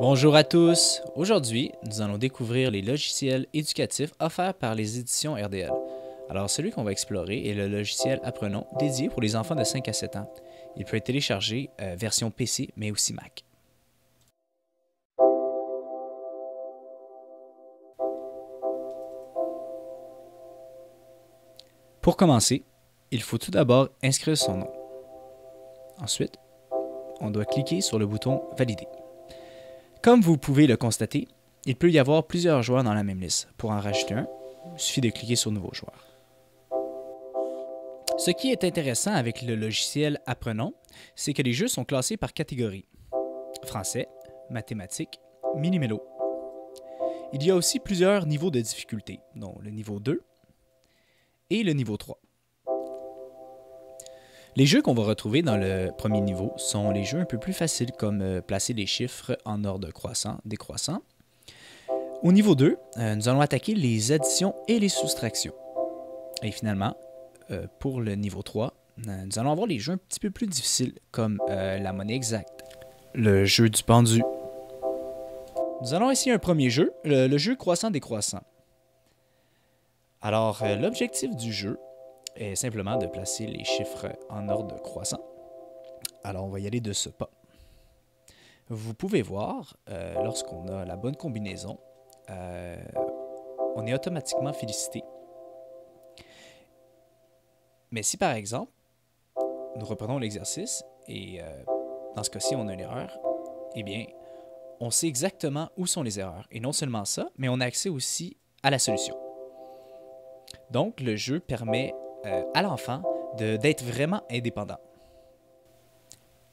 Bonjour à tous! Aujourd'hui, nous allons découvrir les logiciels éducatifs offerts par les éditions RDL. Alors, celui qu'on va explorer est le logiciel Apprenons, dédié pour les enfants de 5 à 7 ans. Il peut être téléchargé version PC, mais aussi Mac. Pour commencer, il faut tout d'abord inscrire son nom. Ensuite, on doit cliquer sur le bouton « Valider ». Comme vous pouvez le constater, il peut y avoir plusieurs joueurs dans la même liste. Pour en rajouter un, il suffit de cliquer sur « Nouveau joueur ». Ce qui est intéressant avec le logiciel Apprenons, c'est que les jeux sont classés par catégorie. Français, mathématiques, mini-mélo. Il y a aussi plusieurs niveaux de difficulté, dont le niveau 2 et le niveau 3. Les jeux qu'on va retrouver dans le premier niveau sont les jeux un peu plus faciles, comme placer les chiffres en ordre croissant, décroissant. Au niveau 2, nous allons attaquer les additions et les soustractions. Et finalement, pour le niveau 3, nous allons avoir les jeux un petit peu plus difficiles, comme la monnaie exacte, le jeu du pendu. Nous allons essayer un premier jeu, le jeu croissant-décroissant. Alors, l'objectif du jeu est simplement de placer les chiffres en ordre croissant. Alors, on va y aller de ce pas. Vous pouvez voir, lorsqu'on a la bonne combinaison, on est automatiquement félicité. Mais si par exemple, nous reprenons l'exercice et dans ce cas-ci, on a une erreur, eh bien, on sait exactement où sont les erreurs. Et non seulement ça, mais on a accès aussi à la solution. Donc, le jeu permet à l'enfant d'être vraiment indépendant.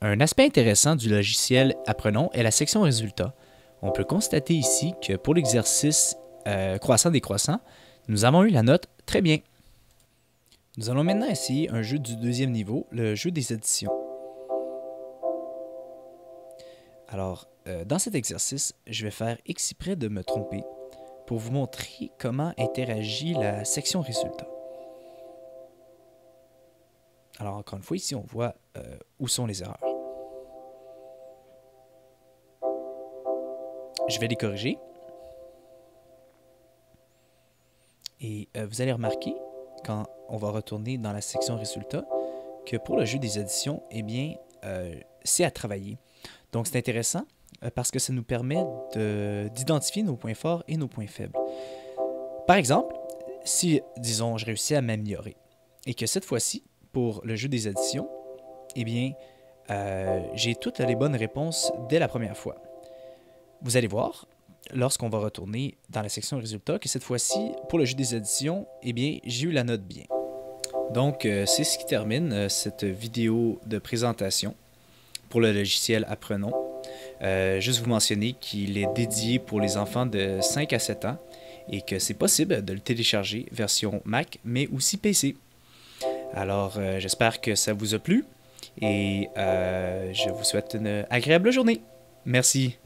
Un aspect intéressant du logiciel Apprenons est la section résultats. On peut constater ici que pour l'exercice croissant-décroissant, nous avons eu la note très bien. Nous allons maintenant essayer un jeu du deuxième niveau, le jeu des additions. Alors, dans cet exercice, je vais faire exprès de me tromper pour vous montrer comment interagit la section résultats. Alors, encore une fois, ici, on voit où sont les erreurs. Je vais les corriger. Et vous allez remarquer, quand on va retourner dans la section résultats, que pour le jeu des additions, eh bien, c'est à travailler. Donc, c'est intéressant parce que ça nous permet d'identifier nos points forts et nos points faibles. Par exemple, si, disons, je réussis à m'améliorer et que cette fois-ci, pour le jeu des additions, eh bien, j'ai toutes les bonnes réponses dès la première fois. Vous allez voir, lorsqu'on va retourner dans la section résultats, que cette fois-ci, pour le jeu des additions, eh bien, j'ai eu la note bien. Donc, c'est ce qui termine cette vidéo de présentation pour le logiciel Apprenons. Juste vous mentionner qu'il est dédié pour les enfants de 5 à 7 ans et que c'est possible de le télécharger version Mac, mais aussi PC. Alors, j'espère que ça vous a plu et je vous souhaite une agréable journée. Merci.